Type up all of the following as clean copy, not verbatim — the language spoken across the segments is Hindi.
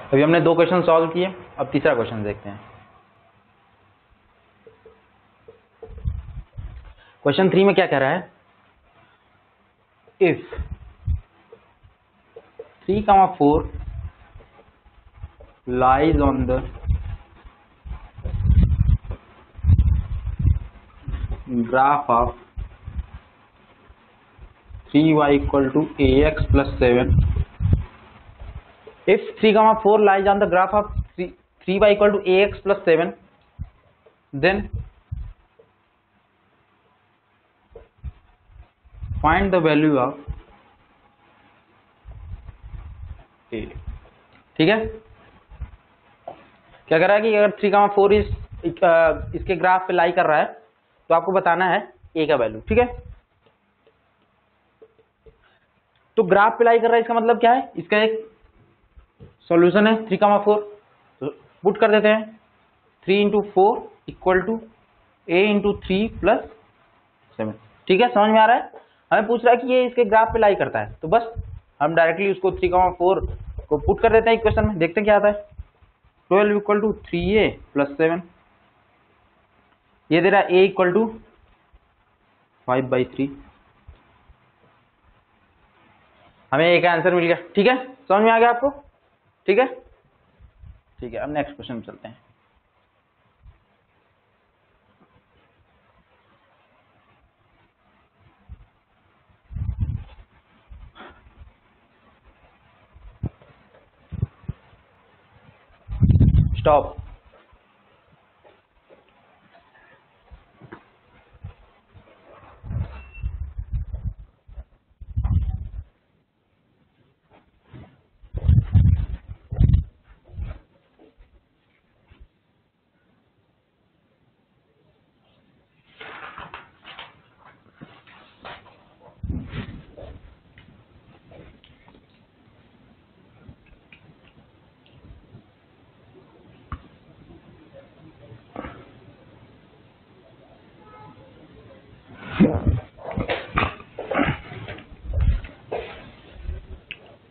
अभी हमने 2 क्वेश्चन सॉल्व किए, अब तीसरा क्वेश्चन देखते हैं। क्वेश्चन 3 में क्या कह रहा है, if 3, 4 lies on the graph of 3y equal to ax plus 7. If 3, 4 lies on the graph of 3y equal to ax plus 7, then find the value of a. ठीक है, क्या कर रहा है कि अगर 3, 4 इसके ग्राफ पे लाई कर रहा है तो आपको बताना है a का वैल्यू। ठीक है, तो ग्राफ पे लाई कर रहा है इसका मतलब क्या है, इसका एक सॉल्यूशन है 3, 4, तो पुट कर देते हैं 3 × 4 इक्वल टू a × 3 + 7। ठीक है, समझ में आ रहा है। हमें पूछ रहा है कि ये इसके ग्राफ पे लाई करता है, तो बस हम डायरेक्टली उसको 3, 4 को पुट कर देते हैं इक्वेशन में, देखते हैं क्या आता है। 12 इक्वल टू 3a + 7, ये दे रहा है a इक्वल टू 5/3। हमें एक आंसर मिल गया। ठीक है, समझ में आ गया आपको। ठीक है, ठीक है, अब नेक्स्ट क्वेश्चन में चलते हैं। Stop.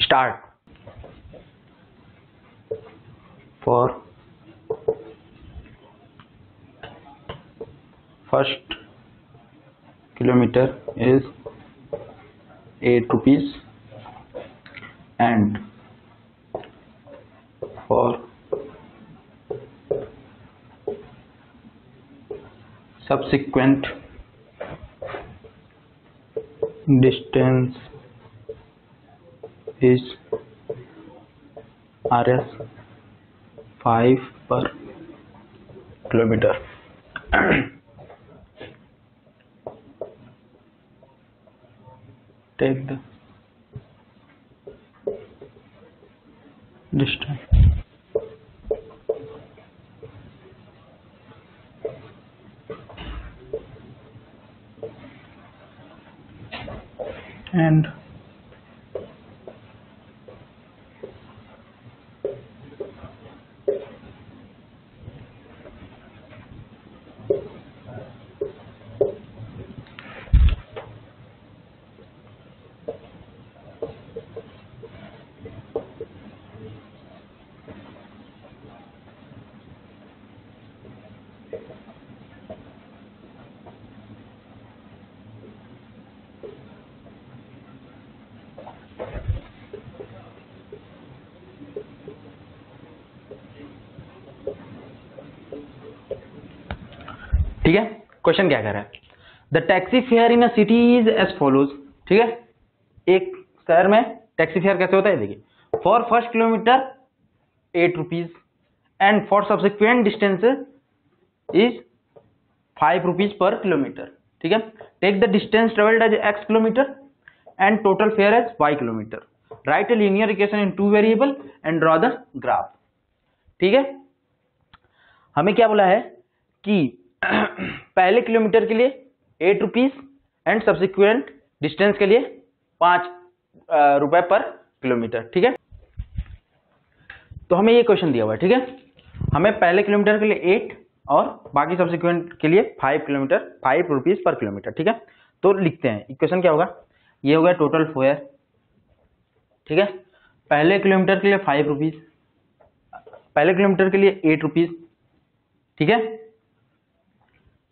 Start. For first kilometre is 8 rupees and for subsequent distance is Rs 5 per kilometer. Take the distance and ठीक है, क्वेश्चन क्या कह रहा है, the taxi fare in a city is as follows. ठीक है, एक शहर में टैक्सी फेयर कैसे होता है, देखिए, for first kilometre 8 rupees and for subsequent distance is 5 rupees per kilometre. ठीक है, take the distance travelled as x kilometre and total fare as y kilometre. Write a linear equation in 2 variable and draw the graph. ठीक है, हमें क्या बोला है कि पहले किलोमीटर के लिए 8 rupees एंड सब्सिक्वेंट डिस्टेंस के लिए 5 रुपए पर किलोमीटर। ठीक है, तो हमें ये क्वेश्चन दिया हुआ है। ठीक है, हमें पहले किलोमीटर के लिए 8 और बाकी सब्सिक्वेंट के लिए 5 रुपीज पर किलोमीटर। ठीक है, तो लिखते हैं इक्वेशन क्या होगा, ये हो गया टोटल फेयर। ठीक है, पहले किलोमीटर के लिए 5 रुपीज पहले किलोमीटर के लिए 8 रुपीज, ठीक है,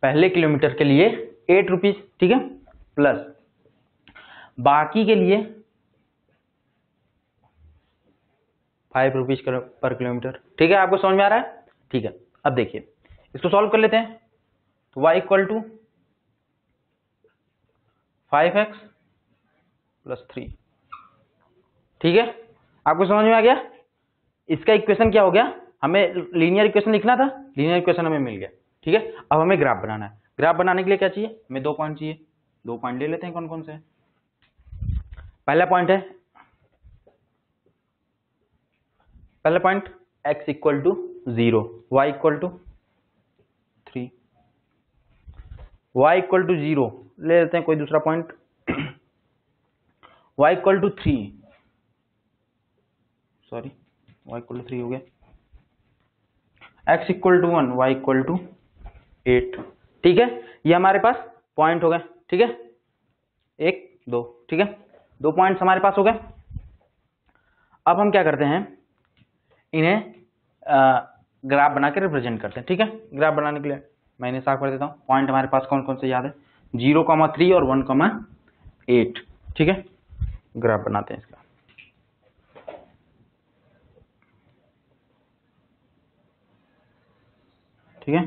पहले किलोमीटर के लिए 8 रुपीज, ठीक है, प्लस बाकी के लिए 5 रुपीज पर किलोमीटर, ठीक है। आपको समझ में आ रहा है? ठीक है, अब देखिए इसको सॉल्व कर लेते हैं। तो y equal to 5x plus 3, ठीक है, आपको समझ में आ गया? इसका इक्वेशन क्या हो गया? हमें लीनियर इक्वेशन लिखना था, लीनियर इक्वेशन हमें मिल गया, ठीक है। अब हमें ग्राफ बनाना है। ग्राफ बनाने के लिए क्या चाहिए? हमें 2 पॉइंट चाहिए। 2 पॉइंट ले लेते हैं, कौन कौन से हैं। पहला पॉइंट है, पहला point x equal to 0, y equal to 3, y equal to 0 ले लेते हैं कोई दूसरा point, y equal to 3, sorry y equal to 3 हो गया, x equal to 1, y equal to 8, ठीक है। ये हमारे पास पॉइंट हो गए, ठीक है, 1 2, ठीक है, 2 पॉइंट्स हमारे पास हो गए। अब हम क्या करते हैं, इन्हें ग्राफ बना के रिप्रेजेंट करते हैं, ठीक है। ग्राफ बनाने के लिए मैं इन्हें साफ कर देता हूँ। पॉइंट हमारे पास कौन कौन से याद है? 0,3 और 1,8, ठीक है। ग्राफ बनाते हैं इसका, ठीक है।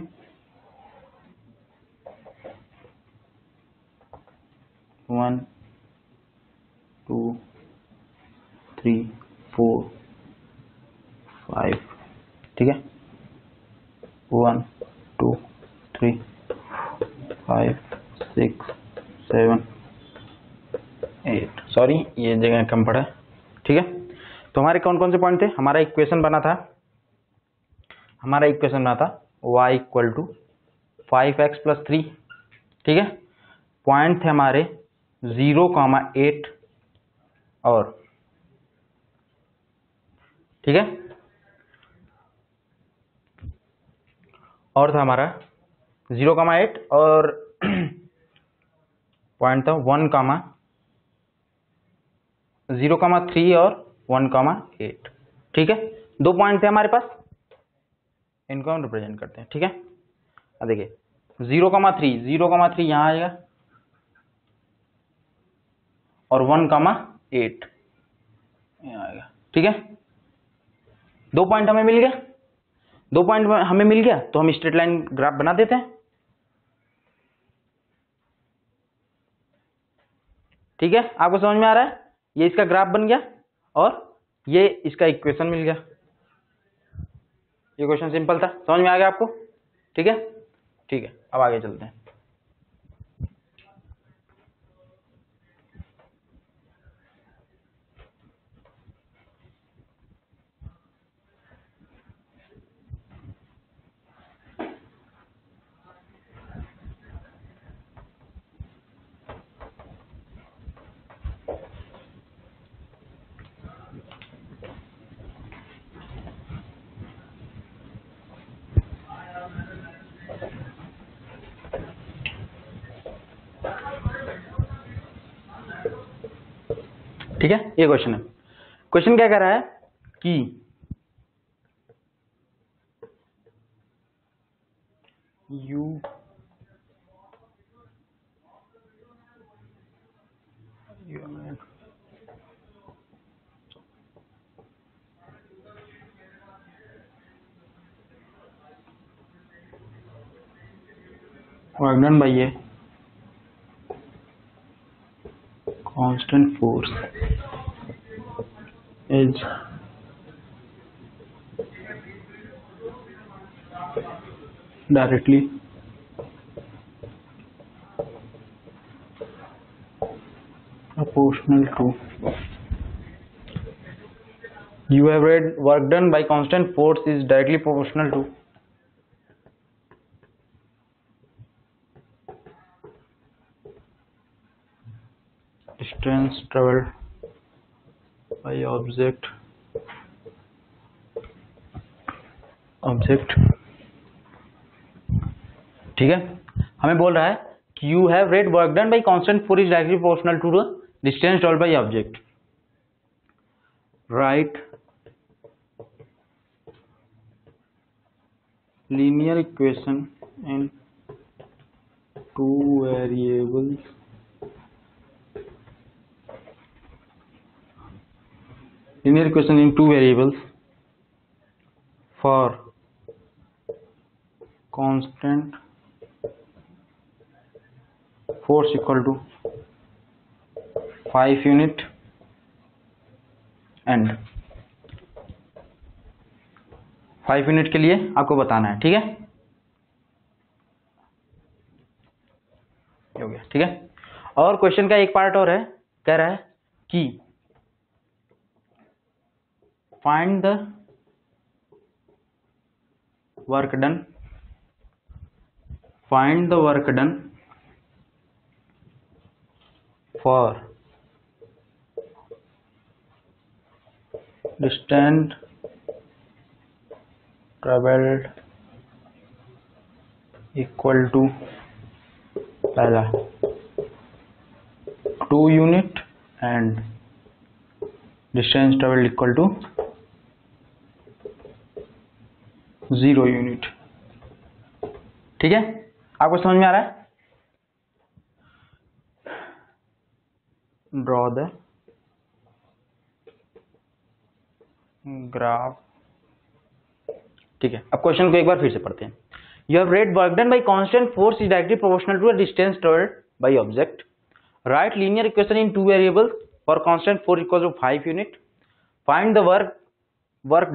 वन 2 3 4 5, ठीक है, 1 2 3 5 6 7 8, सॉरी ये जगह कम पड़ा है, ठीक है। तो हमारे कौन कौन से पॉइंट थे? हमारा इक्वेशन बना था, y equal to 5x plus 3, ठीक है। पॉइंट थे हमारे 0,8 और, ठीक है, और था हमारा 0,8 और पॉइंट था 0,3 और 1,8, ठीक है। 2 पॉइंट थे हमारे पास, इनको हम रिप्रेजेंट करते हैं, ठीक है। अब देखिए 0,3 यहाँ आएगा और 1,8 यहाँ आएगा, ठीक है। 2 पॉइंट हमें मिल गया, 2 पॉइंट हमें मिल गया तो हम स्ट्रेट लाइन ग्राफ बना देते हैं, ठीक है। आपको समझ में आ रहा है? ये इसका ग्राफ बन गया और ये इसका इक्वेशन मिल गया। ये क्वेश्चन सिंपल था, समझ में आ गया आपको? ठीक है, ठीक है, अब आगे चलते हैं। ठीक है, ये क्वेश्चन है। क्वेश्चन क्या कह रहा है कि you work done by a constant force is directly proportional to, you have read work done by constant force is directly proportional to distance traveled by object ठीक है। हमें बोल रहा है कि you have read work done by constant force is directly proportional to the distance travelled by object, write linear equation in two variables for constant force equal to 5 unit and 5 unit के लिए आपको बताना है, ठीक है, हो गया, ठीक है। और क्वेश्चन का एक पार्ट और है, कह रहा है कि find the work done for distance travelled equal to पहला 2 unit and distance travelled equal to 0 unit, ठीक है। आपको समझ में आ रहा है? ड्रॉ द ग्राफ, ठीक है। अब क्वेश्चन को एक बार फिर से पढ़ते हैं। You have rate work done by constant force is directly proportional to the distance travelled by object. Write linear equation in two variables for constant force equal to 5 unit. Find the work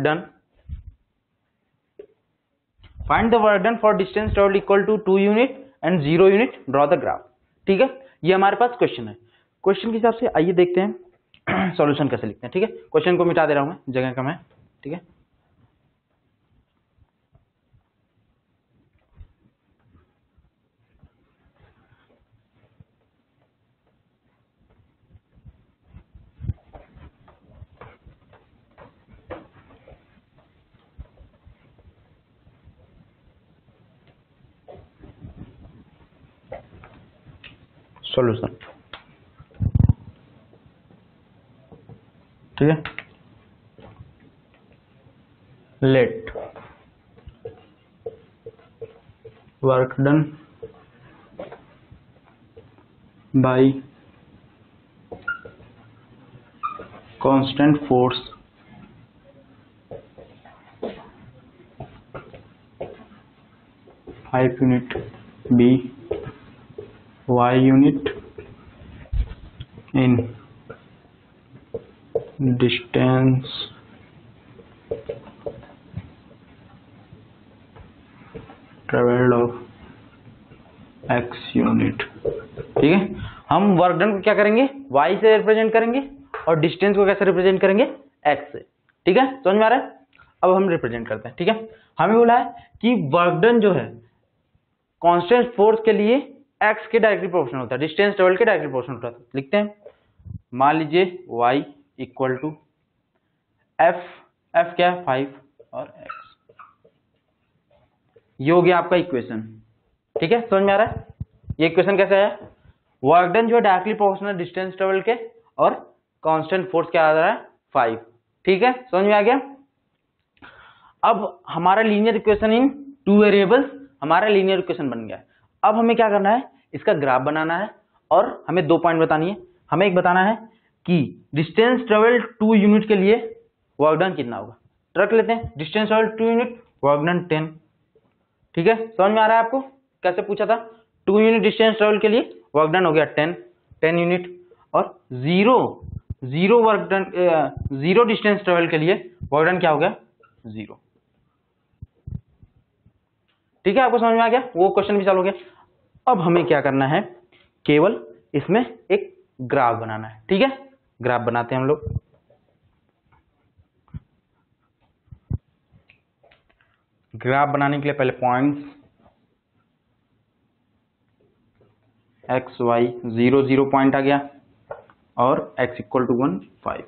done for distance travelled equal to 2 unit and 0 unit, draw the graph, ठीक है। ये हमारे पास क्वेश्चन है। क्वेश्चन के हिसाब से आइए देखते हैं सॉल्यूशन कैसे लिखते हैं, ठीक है। क्वेश्चन को मिटा दे रहा हूं मैं, जगह कम है, ठीक है। सॉल्यूशन, ठीक है। Let work done by constant force five unit be y unit in distance traveled of x unit, ठीक है। हम वर्क डन को क्या करेंगे, y से रिप्रेजेंट करेंगे और डिस्टेंस को कैसे रिप्रेजेंट करेंगे, x से, ठीक है। समझ में आ रहा है? अब हम रिप्रेजेंट करते हैं, ठीक है। हमें बोला है कि वर्क डन जो है कांस्टेंट फोर्स के लिए x के डायरेक्टली प्रोपोर्शनल होता है, डिस्टेंस ट्रेवल के डायरेक्टली प्रोपोर्शनल होता है। लिखते हैं, मान लीजिए y इक्वल टू f क्या है 5 और x, ये हो गया आपका इक्वेशन, ठीक है। समझ में आ रहा है? ये इक्वेशन कैसे है, वर्क डन जो है डायरेक्टली प्रोपोर्शनल डिस्टेंस ट्रेवल के और कांस्टेंट फोर्स क्या आ रहा है 5, ठीक है। समझ में आ गया? अब हमारा linear equation in two variables हमारा लीनियर इक्वेशन बन गया है। अब हमें क्या करना है, इसका ग्राफ बनाना है और हमें 2 पॉइंट बतानी है। हमें एक बताना है कि डिस्टेंस ट्रेवल 2 यूनिट के लिए वर्क डन कितना होगा। रख लेते हैं, distance travel 2 unit, work done 10, ठीक है। समझ में आ रहा है आपको कैसे पूछा था? 2 यूनिट डिस्टेंस ट्रेवल के लिए वर्क डन हो गया 10 यूनिट, और 0 डिस्टेंस ट्रेवल के लिए वर्क डन क्या हो गया 0, ठीक है। आपको समझ में आ गया? वो क्वेश्चन भी सॉल्व हो गया। अब हमें क्या करना है, केवल इसमें एक ग्राफ बनाना है, ठीक है। ग्राफ बनाते हैं हम लोग। ग्राफ बनाने के लिए पहले पॉइंट्स x y 0 0 पॉइंट आ गया और x इक्वल टू 1 5,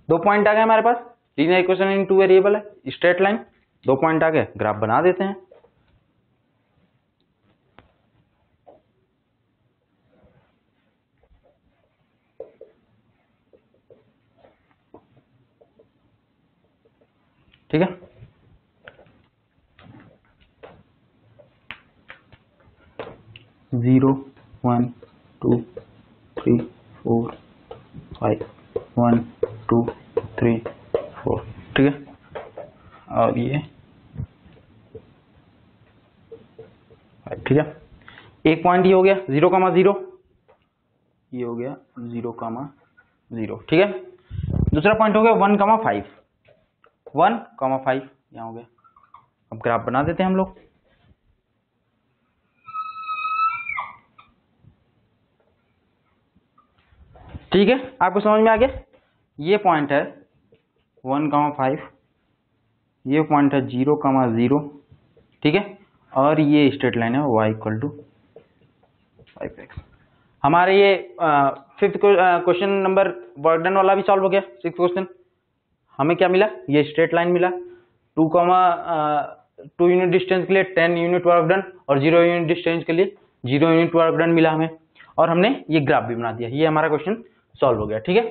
2 पॉइंट आ गए हमारे पास। Linear equation in two variable है, स्ट्रेट लाइन, 2 पॉइंट आ गए, ग्राफ बना देते हैं। ठीक है, 0 1 2 3 4 5 1 2 3 4, ठीक है। और ये ठीक है, एक पॉइंट ये हो गया 0,0, ये हो गया 0,0, ठीक है। दूसरा पॉइंट हो गया 1,5, 1,5 यहाँ हो गया। अब ग्राफ बना देते हैं हम लोग। ठीक है, आपको समझ में आ गया। ये पॉइंट है 1,5, ये पॉइंट है 0,0, ठीक है। और ये स्ट्रेट लाइन है y = 5x। हमारे ये fifth question number work done वाला भी सॉल्व हो गया। सिक्स क्वेश्चन हमें क्या मिला, ये स्ट्रेट लाइन मिला, 2 यूनिट डिस्टेंस के लिए 10 यूनिट वर्क डन और 0 यूनिट डिस्टेंस के लिए 0 यूनिट वर्क डन मिला हमें। और हमने ये ग्राफ भी बना दिया। ये हमारा क्वेश्चन सॉल्व हो गया, ठीक है।